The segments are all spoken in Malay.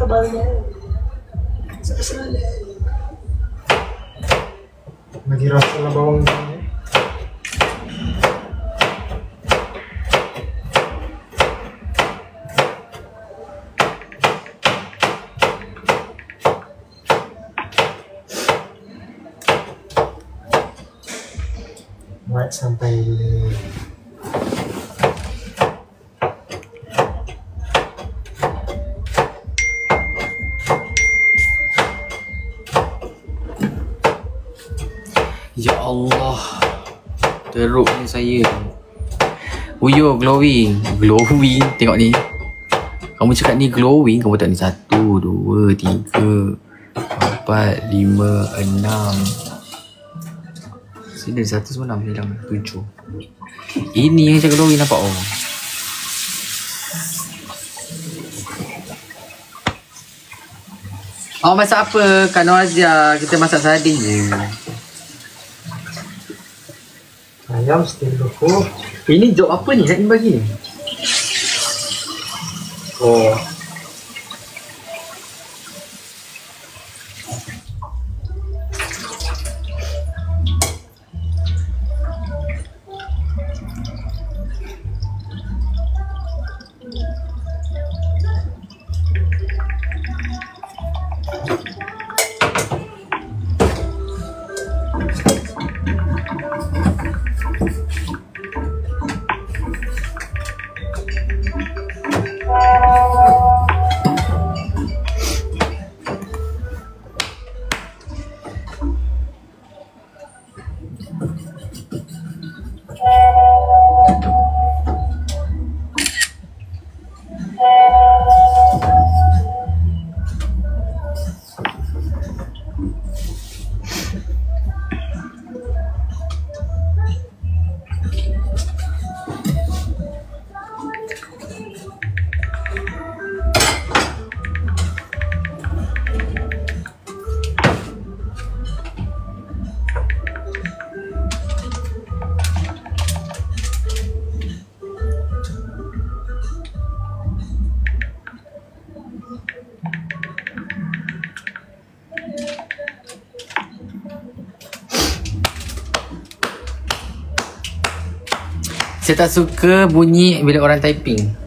tebalnya. Saya salah. Bagi rasa lah bawang ini. Buat sampai dulu. Ya Allah, teruknya saya. Uyo glowing. Glowing, tengok ni. Kamu cakap ni glowing, kamu tak ni 1, 2, 3, 4, 5, 6. Sini ada 1 semua 6 hilang 7. Ini yang cakap glowing nampak oh. Awak masak apa? Kak Norazia, kita masak sardin je. Ayam steam tofu. Ini job apa ni nak bagi ni? Oh. Saya tak suka bunyi bila orang typing.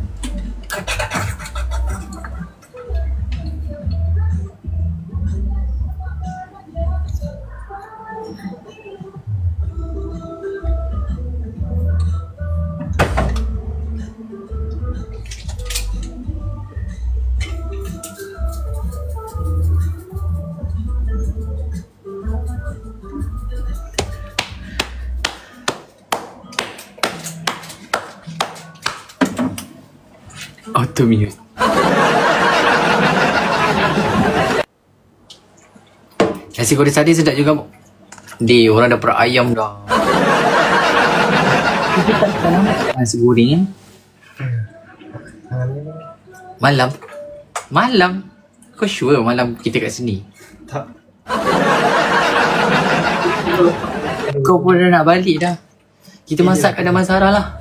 Auto mute. Nasi goreng sardin sedap juga. Dia orang dah perak ayam dah. Nasi goreng malam. Malam? Kau sure malam kita kat sini? Tak. Kau pun dah nak balik dah. Kita masak kat Damansara lah.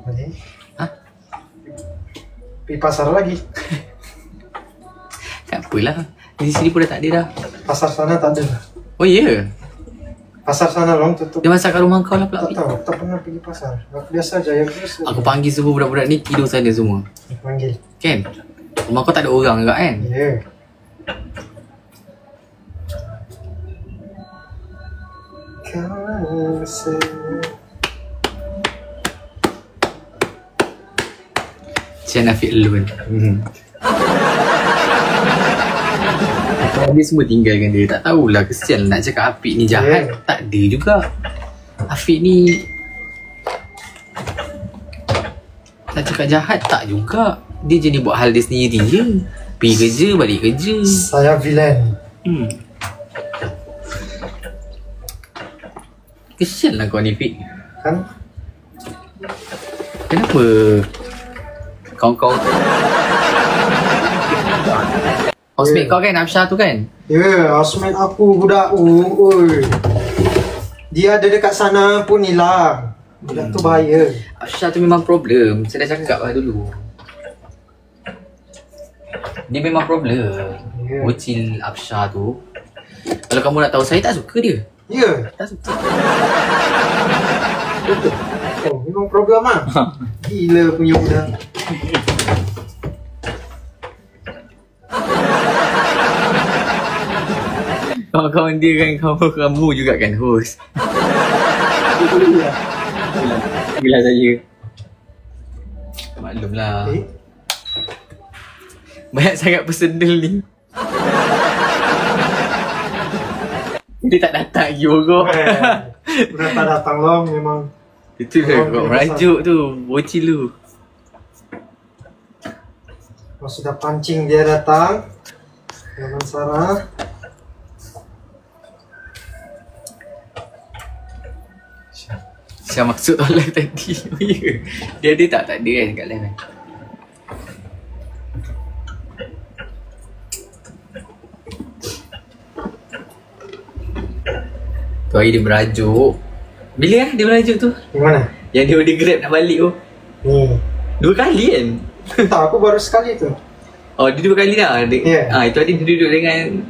Boleh. Ha? Pergi pasar lagi. Tak apalah. Di sini pun dah tak ada dah. Pasar sana tak ada. Oh ya? Yeah. Pasar sana long tutup. Dia masak kat rumah kau lah pula. Tak tahu, tak pernah pergi pasar. Biasa aja yang biasa. Aku panggil semua budak-budak ni tidur sana semua. Panggil. Kan? Rumah kau tak ada orang juga kan? Ya. Yeah. Cik Nafiq alone. Dia semua tinggalkan dia. Tak tahulah, kesian nak cakap Afiq ni jahat. Yeah. Tak ada juga. Afiq ni nak cakap jahat tak juga. Dia je ni buat hal dia sendiri je. Pergi kerja, balik kerja. Saya villain. Kesian lah kau ni Fik. Kan? Kenapa kau housemate kau kan Afsha tu kan? Ya, yeah, housemate aku budak oi. Dia ada dekat sana pun hilang. Budak tu bahaya. Afsha tu memang problem. Saya dah cakap lah dulu. Dia memang problem. Ya. Bocil Absyah tu. Kalau kamu nak tahu, saya tak suka dia. Ya. Tak suka. Oh, memang program ah. Gila punya budak. Kawan-kawan dia kan, kamu juga kan host. Bila saya. Maklumlah. Eh? Banyak sangat personal ni. Dia tak datang lagi pokok. Udah tak datang lah memang. Itu dia kau merajuk tu. Bocil tu. Kalau sudah pancing dia datang. Jangan Sarah. Syah masuk live tadi. Oh, ya. Dia ada tak? Tak ada kan kat live kan? Tu hari dia merajuk. Bila dia merajuk tu? Di mana? Yang dia order Grab nak balik tu. Ni. 2 kali kan? Tak, aku baru sekali tu. Oh, dia 2 kali dah. Ya. Itu hari dia duduk dengan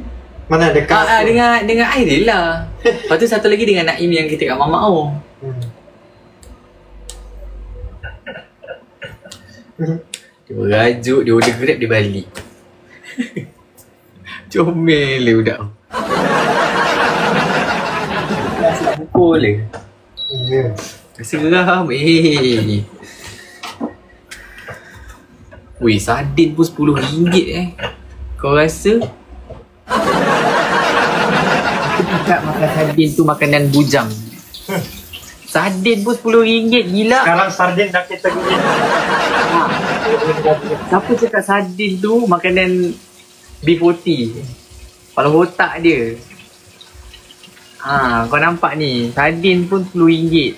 Mana dekat? dengan Aidil lah. Lepas tu satu lagi dengan Naim yang kita kat Mama O. Dia merajuk, dia order Grab, dia balik. Comel lah budak tu. Rasa nak pukul lah. Ya. Rasa geram. Weh, sardin pun RM10 Kau rasa? Aku cakap makan sardin tu makanan bujang. Sardin pun RM10, gila. Sekarang sardin dah kita gini. Siapa cakap sardin tu makanan B40? Kepala otak dia. Kau nampak ni, sardin pun RM10.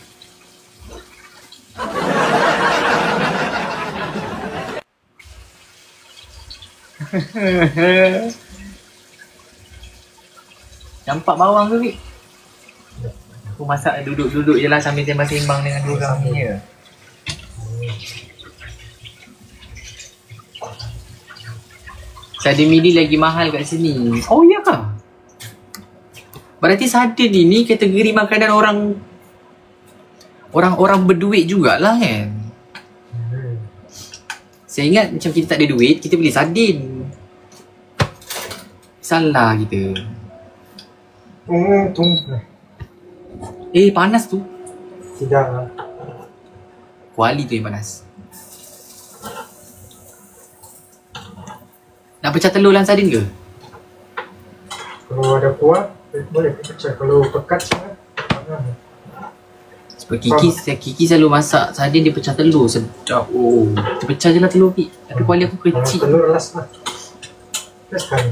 Nampak bawang tu, Fik? Aku masak duduk-duduk je lah sambil sembang-sembang dengan diorang ni je. Sardin midi lagi mahal kat sini. Oh ya kah? Berarti sardin ini kategori makanan orang berduit jugalah kan? Saya ingat macam kita tak ada duit, kita beli sardin. Salah kita. Tunggu. Panas tu. Tidak lah. Kuali tu yang panas. Nak pecah telur dalam sardin ke? Kalau ada kuah, boleh pecah. Kalau pekat sangat, Sebab Kiki selalu masak sardin dia pecah telur. Sedap. Oh, dia pecah je lah telur, Pik. Tapi kuali aku kecil. telur last lah. Last kali.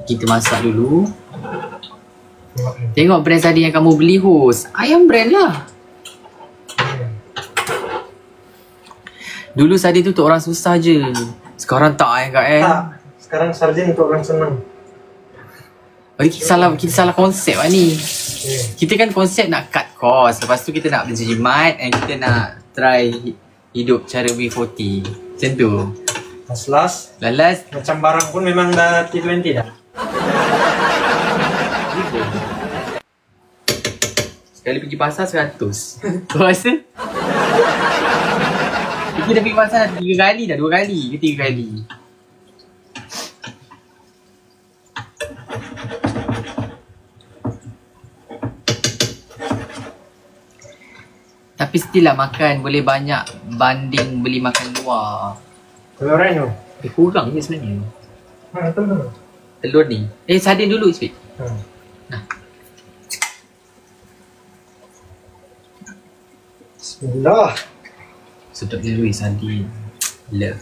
Kita masak dulu. Tengok brand sardin yang kamu beli, host. Ayam brand lah. Dulu sardin tu untuk orang susah je. Sekarang tak kan? Tak. Sekarang sardin untuk orang senang. Kita salah konsep lah ni. Kita kan konsep nak cut cost. Lepas tu kita nak berjimat and kita nak try hidup cara B40. Macam tu. Last. Macam barang pun memang dah T20 dah. Sekali pergi pasar 100. Kau rasa? Kita dah pergi pasar 3 kali dah. 2 kali ke 3 kali. Tapi still lah makan boleh banyak banding beli makan luar. Telur reno. Kurang je sebenarnya. Telur. Telur ni. Sardin dulu Cik. Nah. Bismillah. Sedap je Louis sardin. Love.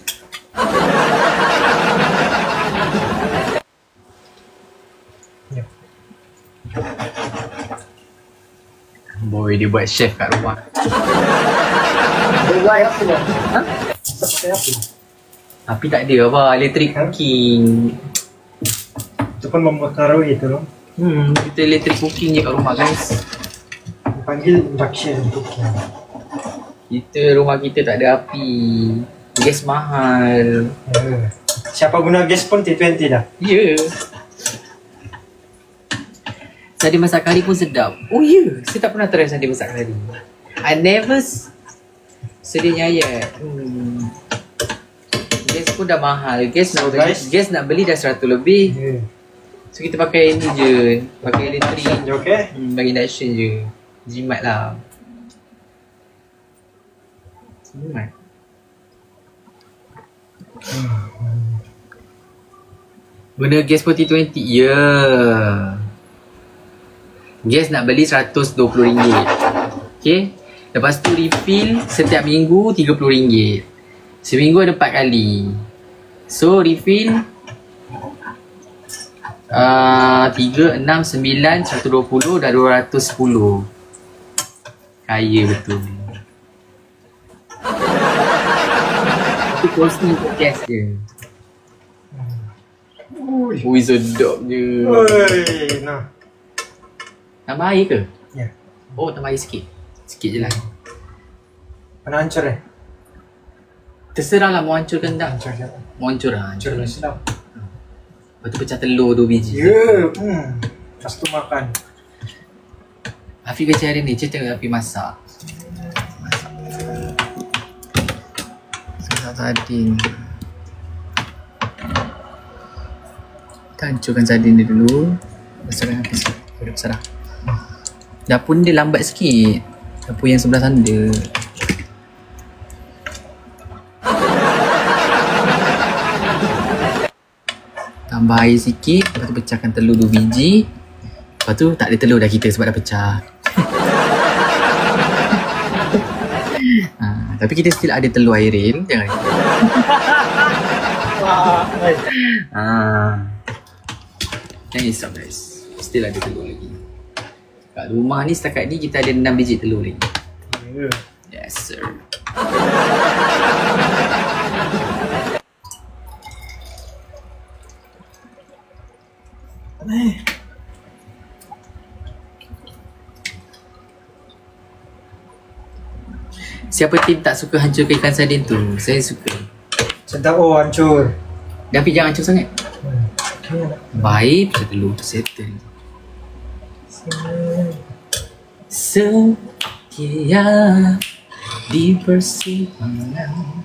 Ya. Boy, dia buat chef kat rumah. Dia buat apa bang? Ha? Pakai apa? Tapi tak ada apa, electric cooking. Itu pun mempengaruhi itu loh. Kita electric cooking je kat rumah guys. Dipanggil induction cooking. Rumah kita tak ada api. Gas mahal. Siapa guna gas pun T20 dah. Ya. Sardin masak kari pun sedap. Oh ya, saya tak pernah try sardin masak kari. I never sedihnya ya. Gas pun dah mahal. Gas nak beli dah 100 lebih. Yeah. So kita pakai ni je. Pakai elektrik. Okay. Bagi induction je. Jimat lah. Jimat. Guna gas pun T20. Ya. Gas nak beli RM120. Okay. Lepas tu refill setiap minggu RM30. Seminggu ada 4 kali. So refill 3, 6, 9, 120 dah 210. Kaya betul. Itu kosnya untuk gas je. Ui sedap je. Oi, nah. Tambah air ke? Ya. Oh tambah air sikit. Sikit je lah. Mana hancur Terserah lah mau hancur ke tak. Hancur je. Mau hancur lah. Hancur lah sedap. Lepas tu pecah telur 2 biji. Ya. Lepas tu makan. Afiq kerja hari ni, saya tengok Afiq masak. Masak sardin. Kita hancurkan sardin dia dulu. Besarkan Afiq sikit. Dah besar dah. Dapur dia lambat sikit. Dapur yang sebelah sana dia. Tambah air sikit. Lepas tu pecahkan telur 2 biji. Lepas tu tak ada telur dah kita sebab dah pecah. Tapi kita still ada telur Airil. Jangan risau. Jangan risau guys. Still ada telur lagi. Kat rumah ni setakat ni kita ada 6 biji telur lagi. Yes sir. Siapa tim tak suka hancurkan ikan sardin tu? Saya suka. Sedap hancur. Tapi jangan hancur sangat. Baik, pecah telur tu settle. Setia di persimpangan,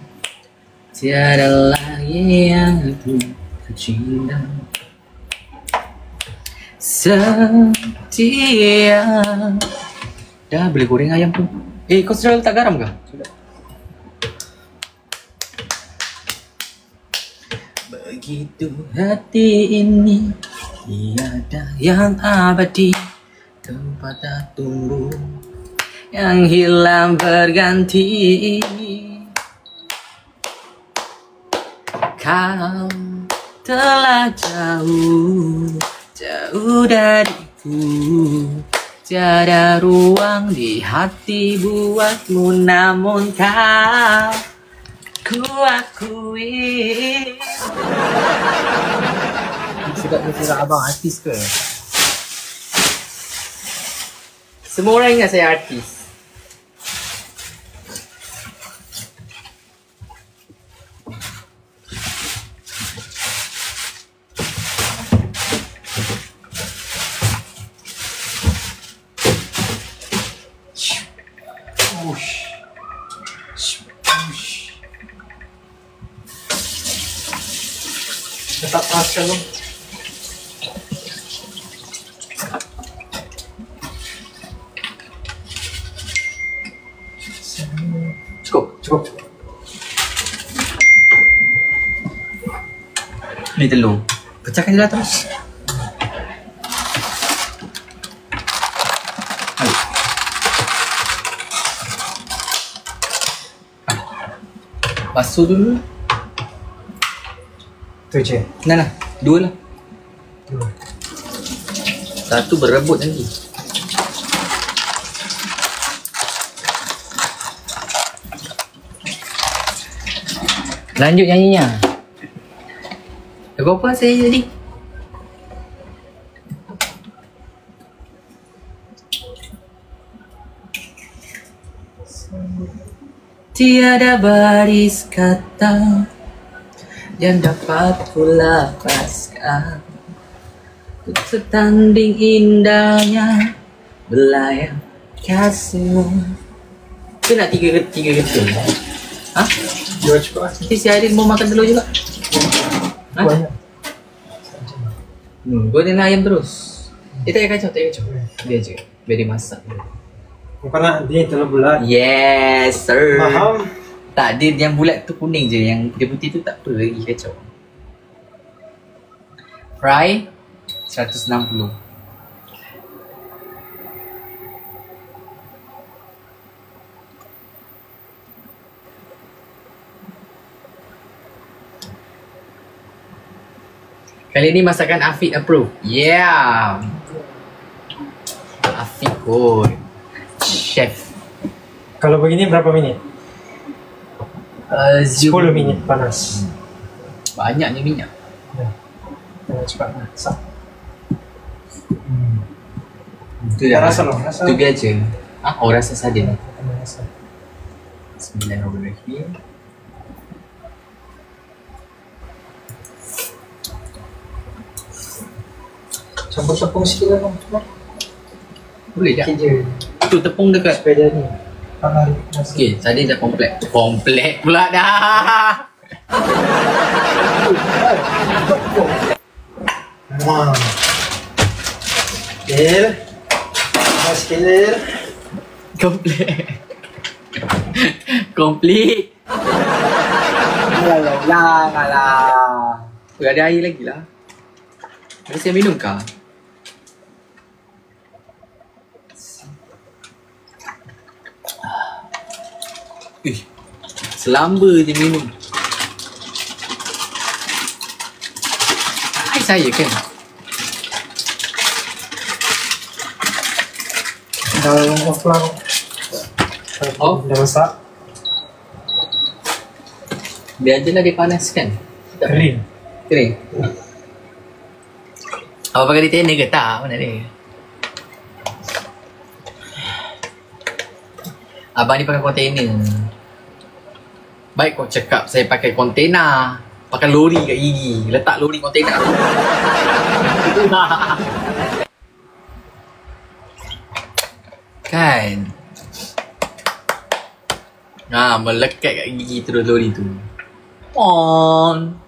tiada lagi yang aku cinta. Setia. Dah boleh goreng ayam tu. Kau sudah letak garam ke? Sudah. Begitu hati ini tiada yang abadi, tempat tak tumbuh yang hilang berganti. Kau telah jauh, jauh dariku. Tiada ruang di hati buatmu, namun kau ku akui. Sedap abang artis ke? Semua orang ingat saya artis. Tetap rasa lo. Cukup. Ni telur. Pecahkan je lah terus. Basuh dulu. Tu je. Nah, 2 lah. 2. Satu berebut nanti. Lanjut nyanyinya. Lagu apa saya tadi? Tiada baris kata yang dapat ku lepaskan. Untuk setanding indahnya belayar kasihmu. Kau nak tiga ketul? Ha? Dua cukup lah. Nanti si Aidil mau makan telur juga? Ha? Banyak. Goreng ayam terus. Tak payah kacau, tak payah kacau. Dia je, biar dia masak. Bukan nak dia telur bulat. Yes sir. Faham? Tak, dia yang bulat tu kuning je. Yang dia putih tu tak apa lagi kacau. Fry 160. Kali ni masakan Afiq approve. Yeah. Afiq kot. Chef. Kalau begini berapa minit? 10 minit panas. Banyaknya minyak. Ya. Jangan cepat masak. Tu dah Rasa loh, rasa. Tu biar je. Ah, oh rasa sadin. Rasa. Bismillahirrahmanirrahim. Campur tepung sikit lah bang. Boleh tak? Sikit je. Tu tepung dekat. Supaya dia ni. Panas. Okey, tadi dah komplek. Komplek pula dah. Wah. Lil. Mas sikit Lil. Komplek. Komplit. Alah. Ada air lagi lah. Ada saya minum kah? Selamba je minum. Air saya kan? Dah off lah. Off? Dah masak. Biar je lah dia panaskan. Kering. Kering. Awak pakai retainer ke tak? Mana dia? Abang ni pakai kontainer. Baik kau cakap saya pakai kontainer. Pakai lori kat gigi. Letak lori kontainer. Kan? Melekat kat gigi terus lori tu. On.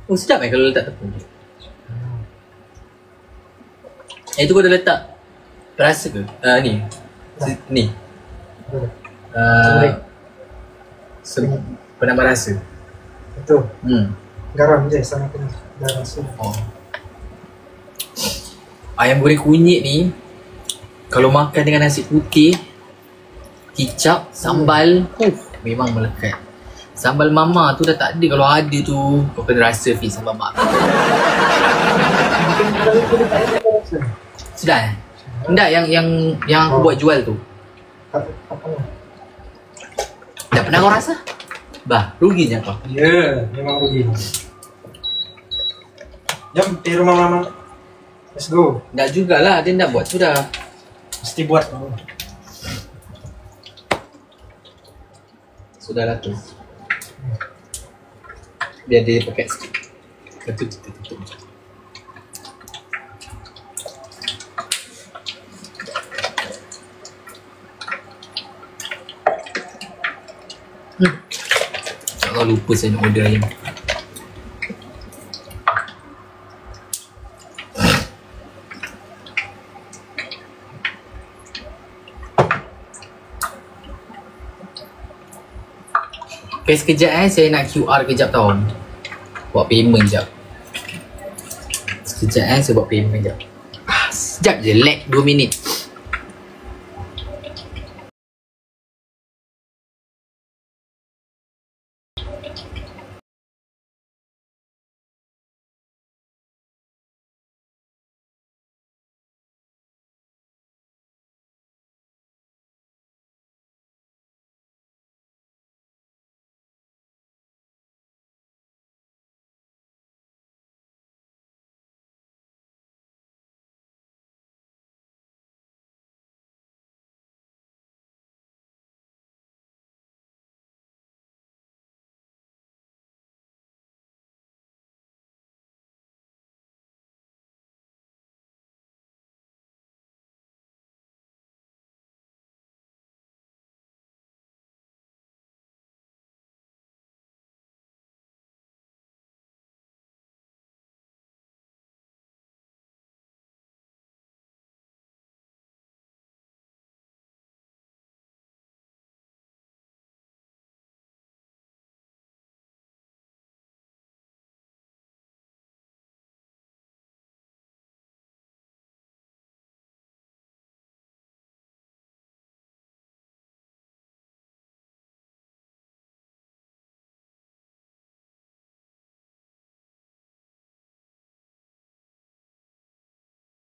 Oh sedap kalau letak tepung. Itu kau dah letak perasa ke? Ni. Ni. Penambah rasa. Betul. Garam je sama kena. Dah rasa. Oh. Ayam goreng kunyit ni kalau makan dengan nasi putih, kicap, sambal, memang melekat. Sambal mama tu dah tak ada. Kalau ada tu kau kena rasa Fiz sambal mak. Sudah eh? Enggak yang aku buat jual tu. Dah pernah kau rasa? Bah, rugi je kau. Ya, memang rugi. Jom pergi rumah mama. Let's go. Enggak jugalah, dia nak buat sudah. Mesti buat. Sudahlah tu. Biar dia pakai sikit. Lepas tu kita tutup je. Tak lupa saya nak order ayam. Okay, sekejap saya nak QR kejap tau. Buat payment jap. Sekejap saya buat payment jap. Sekejap je, lag 2 minit.